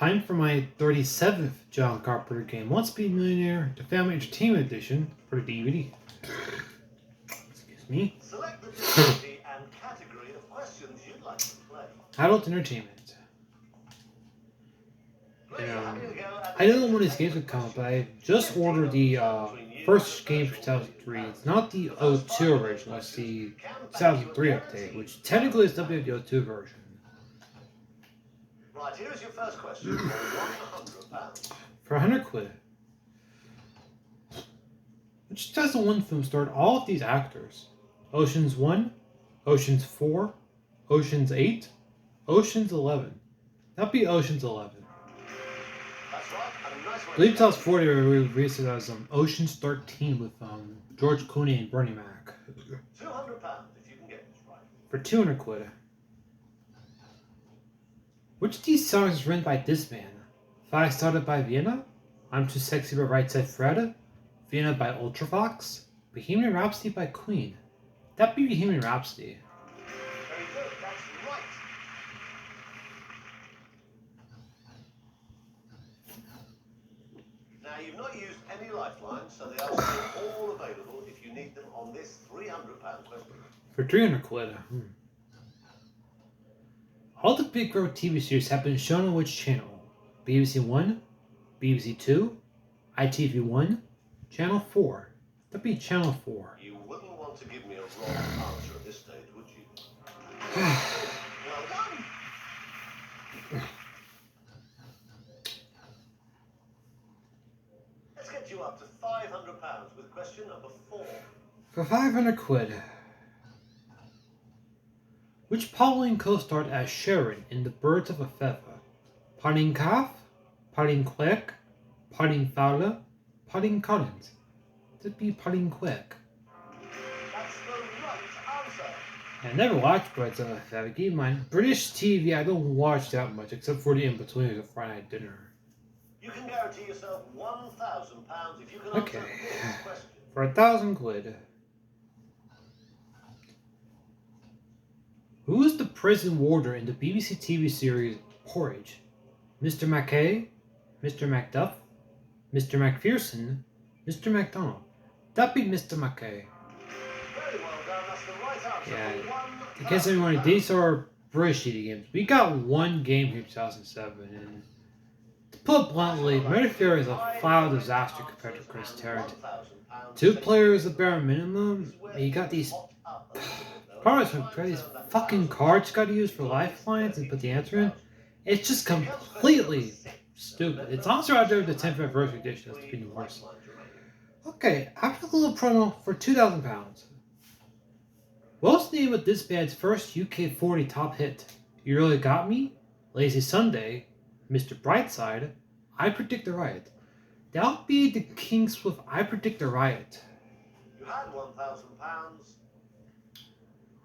Time for my 37th John Carpenter game. Let's Be Millionaire, the Family Entertainment Edition for the DVD. Excuse me. Select the difficulty and category of questions you'd like to play. Adult Entertainment. I don't know when these games would come, but I just ordered the first game for 2003. It's not the 02 version, it's the 2003 update, which technically is the 02 version. Right, here's your first question for £100. For 100 quid. Which 2001 film starred all of these actors? Ocean's 1, Ocean's 4, Ocean's 8, Ocean's 11. That'd be Ocean's 11. That's right, and a nice one. I believe 2040 released it as Ocean's 13 with George Clooney and Bernie Mac. £200 if you can get this right. For 200 quid. Which of these songs is written by this man? Five Started by Vienna, I'm Too Sexy by Right Said Fred, Vienna by Ultravox, Bohemian Rhapsody by Queen. That'd be Bohemian Rhapsody. Very good, that's right. Now, you've not used any lifelines, so they are still all available if you need them on this £300 question. For 300 quid. All the big road TV series have been shown on which channel? BBC 1, BBC 2, ITV1, Channel 4. That'd be Channel 4. You wouldn't want to give me a wrong answer at this stage, would you? Well done! Let's get you up to £500 with question number 4. For 500 quid. Which Pauline co-starred as Sharon in The Birds of a Feather? Pauline Kauf, Pauline Quick, Pauline Fowler, Pauline Collins. That'd be Pauline Quick. That's the right answer. I never watched Birds of a Feather. Keep in mind, British TV I don't watch that much except for the in-between of Friday night dinner. You can guarantee yourself £1,000 if you can Okay. answer this question. For 1,000 quid. Who is the prison warder in the BBC TV series Porridge? Mr. Mackay, Mr. Macduff, Mr. Macpherson, Mr. MacDonald. That'd be Mr. Mackay. Very well done, that's the right answer. Yeah. In case anyone, these are British TV games. We got one game here in 2007, and to put it bluntly, Medifare is a file disaster compared to Chris Tarrant. 2 players, the bare minimum. You got these problems with these fucking cards you gotta use for lifelines and put the answer in. It's just completely stupid. It's also out there with the 10th anniversary edition. That's even worse. Okay, after the little promo for £2,000. What's the name of this band's first UK 40 top hit? You Really Got Me, Lazy Sunday, Mr. Brightside, I Predict the Riot. That would be the Kinks with I Predict the Riot. You had £1,000.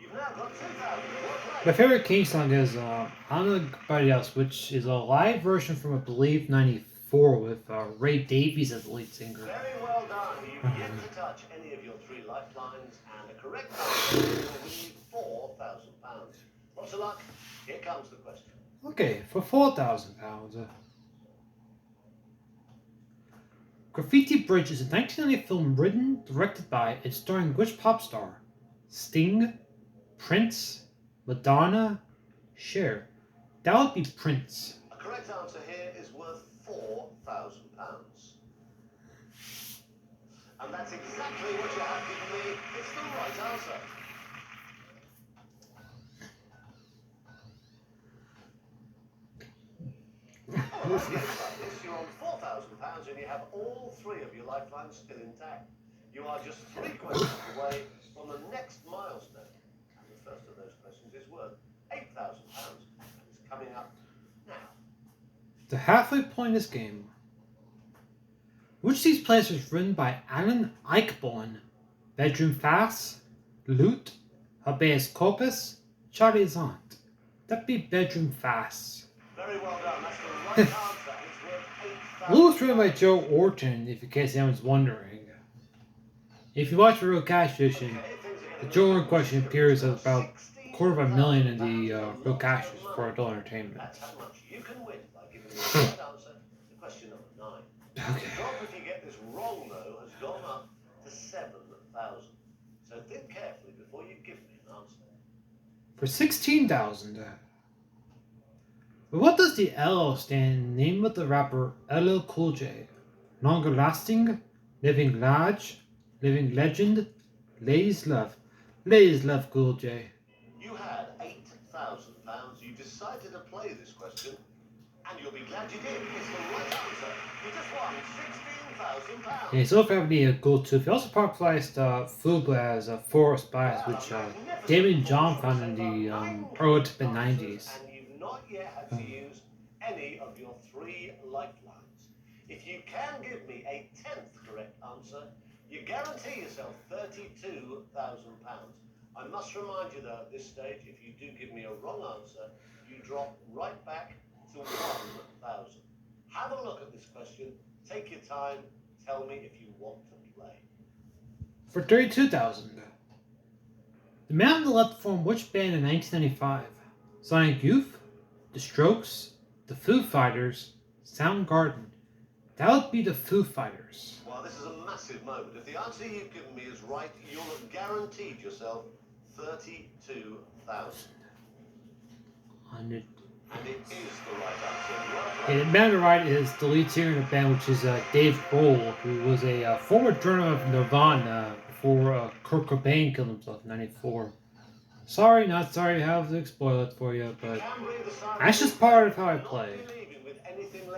You've now got £2,000. My favorite King song is I don't know anybody else, which is a live version from I believe '94 with Ray Davies as the lead singer. Very well done. You've yet to touch any of your 3 lifelines, and the correct answer will be £4,000. Lots of luck. Here comes the question. Okay, for £4,000. Graffiti Bridge is a 1990 film written, directed by, and starring which pop star? Sting, Prince, Madonna, Cher. That would be Prince. A correct answer here is worth £4,000. And that's exactly what you have given me. It's the right answer. Oh, let's get about this. You're on £4,000 and you have all 3 of your lifelines still intact. You are just 3 questions away from the next milestone. And the first of those questions is worth £8,000 and it's coming up now. The halfway point in this game. Which of these plays was written by Alan Ayckbourn? Bedroom Fast, Loot, Habeas Corpus, Charlie's Aunt. That'd be Bedroom Fast. Very well done. That's the right answer. It's worth £8,000. Loot was written by Joe Orton, if in case anyone's wondering. If you watch the Real Cash Edition, the Joe Orton question appears at about $250,000 in the real cashes for adult entertainment. That's how much you can win by giving me the right answer to question number 9. Okay. The drop, if you get this wrong, though, has gone up to 7,000. So think carefully before you give me an answer. For 16,000. But what does the LL stand in the name of the rapper LL Cool J? Longer lasting, living large, living legend, ladies love. Ladies love Cool J. You had £8,000. You decided to play this question, and you'll be glad you did. It's the right answer. You just won £16,000. And he's also having a go to. He also popularized Fubu as a Forest Bias, which David and John found in the early to mid 90s. And you've not yet had to use any of your 3 lifelines. If you can give me a 10th correct answer, you guarantee yourself £32,000. I must remind you, though, at this stage, if you do give me a wrong answer, you drop right back to 1,000. Have a look at this question. Take your time. Tell me if you want to play. For 32,000. The man on the left formed which band in 1995? Sonic Youth, The Strokes, The Foo Fighters, Soundgarden. That would be the Foo Fighters. Well, this is a massive moment. If the answer you've given me is right, you'll have guaranteed yourself 32,000. And it is the right answer. Well played. And the man on the right is the lead singer in the band, which is Dave Grohl, who was a former drummer of Nirvana before Kurt Cobain killed himself in '94. Sorry, not sorry to have to spoil it for you, but that's just part of how I play.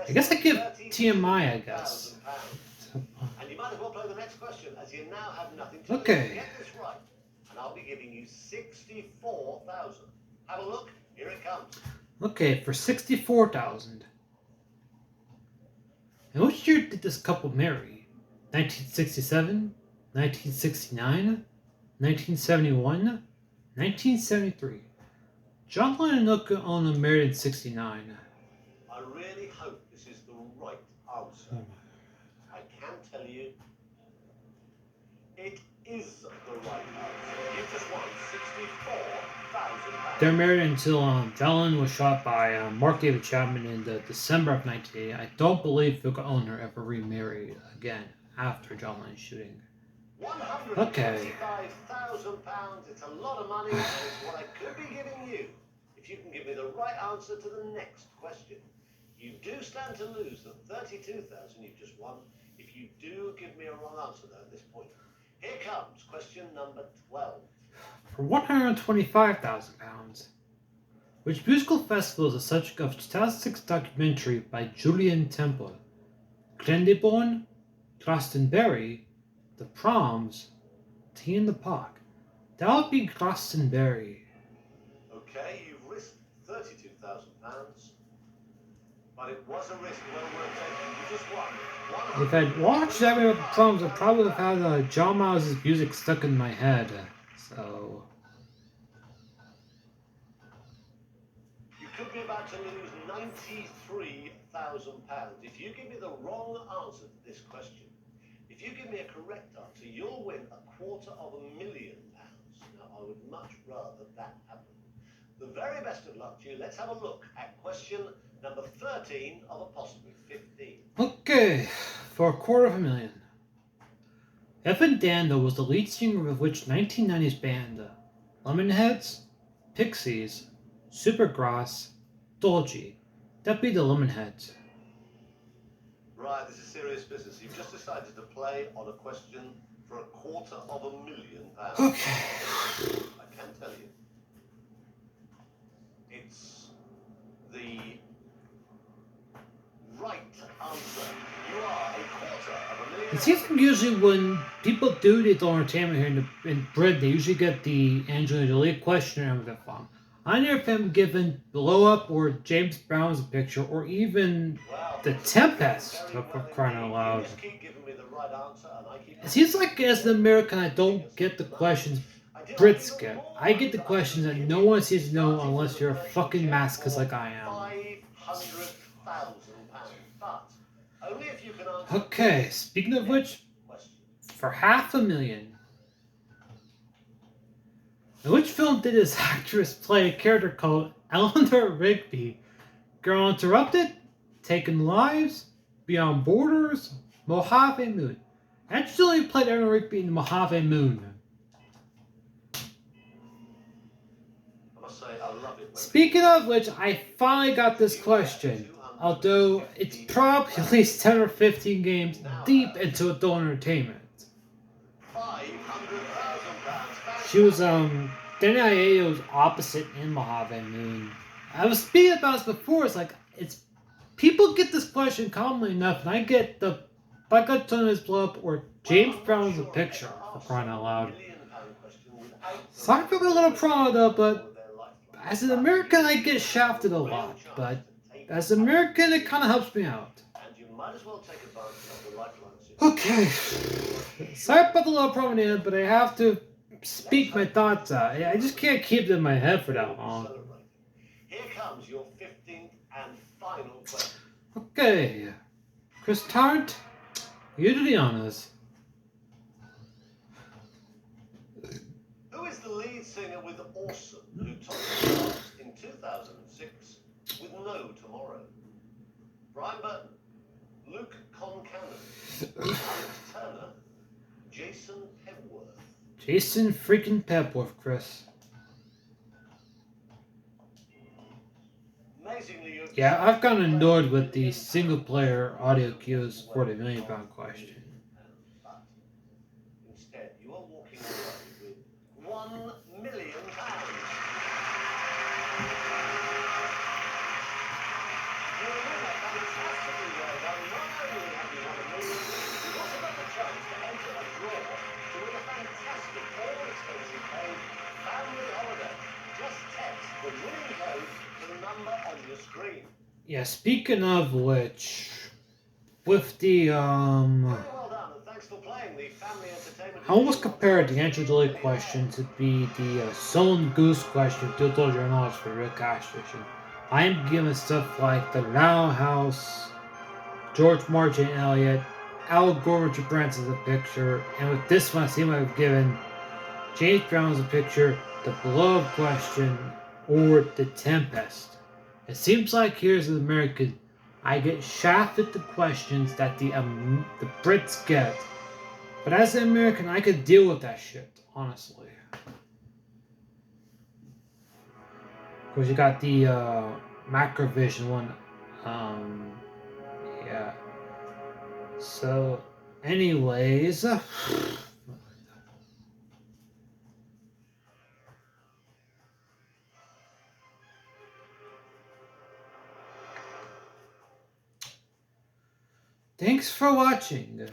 I guess I give TMI, I guess. And you might as well play the next question, as you now have nothing to Okay. get this right. And I'll be giving you 64,000. Have a look. Here it comes. Okay, for 64,000. And which year did this couple marry? 1967, 1969, 1971, 1973. John Lennon and Yoko Ono married in '69. I really hope this is the right answer. I can tell you, it is the right answer. You've just won £64,000. They're married until John Lennon was shot by Mark David Chapman in December of 1980. I don't believe Yoko Ono ever remarried again after John Lennon's shooting. Okay. £155,000. It's a lot of money, and it's what I could be giving you if you can give me the right answer to the next question. You do stand to lose the 32,000 you've just won if you do give me a wrong answer, though, at this point. Here comes question number 12. For £125,000. Which musical festival is the subject of a 2006 documentary by Julian Temple? Glendeborn, Glastonbury, The Proms, Tea in the Park. That would be Glastonbury. Okay, you've risked £32,000, but it was a risk well worth taking. You just won. If I'd watched that with The Proms, I probably would have had John Miles' music stuck in my head. So You could be about to lose £93,000 if you give me the wrong answer to this question. If you give me a correct answer, you'll win £250,000. Now, I would much rather that happen. The very best of luck to you. Let's have a look at question number 13 of a possibly 15. okay, for $250,000. Evan Dando was the lead singer of which 1990s band? Lemonheads, Pixies, Supergrass, Dolce. That'd be the Lemonheads. Right, this is serious business. You've just decided to play on a question for £250,000. Okay. I can tell you, it's the right answer. You are $250,000. It seems like usually when people do the adult entertainment here in Britain, they usually get the Angelina Jolie questionnaire with their phone. I never been given Blow Up or James Brown's picture or even The Tempest, for crying out loud. It seems like as an American, I don't get the questions Brits get. I get the questions that no one seems to know unless you're a fucking masochist like I am. Okay, speaking of which, for $500,000. In which film did this actress play a character called Eleanor Rigby? Girl Interrupted, Taken Lives, Beyond Borders, Mojave Moon. Actually played Eleanor Rigby in Mojave Moon. Speaking of which, I finally got this question. Although it's probably at least 10 or 15 games deep into adult entertainment. She was Danny Aiello's opposite in Mojave Moon. I was speaking about this before. It's people get this question commonly enough, and I get the "By God Turn His Blood Up" or James Brown's a Picture for crying out loud. Sorry for a little proud of, but as an American, I get shafted a lot. But as an American, it kind of helps me out. Okay. Sorry about the little problem in, but I have to speak my thoughts out. I just can't keep them in my head for that long. Here comes your 15th and final question. Okay. Chris Tarrant, you do the honors. Who is the lead singer with Awesome who topped the charts in 2006 with No Tomorrow? Brian Burton, Luke Concannon, Alex Turner, Jason Pebworth. Jason freaking Pebworth, Chris. Yeah, I've gotten annoyed with the single-player audio cues for the £1 million question. Instead, you are walking away with £1 million. Yeah, speaking of which, with the I almost compared the answer delay question to be the Soul Goose question to told your knowledge for real cash fishing. I am giving stuff like the Now House, George Martin Elliott, Al Gore to Brands as a picture, and with this one I seem to have given James Brown as a picture, the Beloved question, or the Tempest. It seems like here's an American, I get shafted the questions that the Brits get. But as an American, I could deal with that shit, honestly. Of course, you got the Macrovision one. Yeah. So, anyways. Thanks for watching.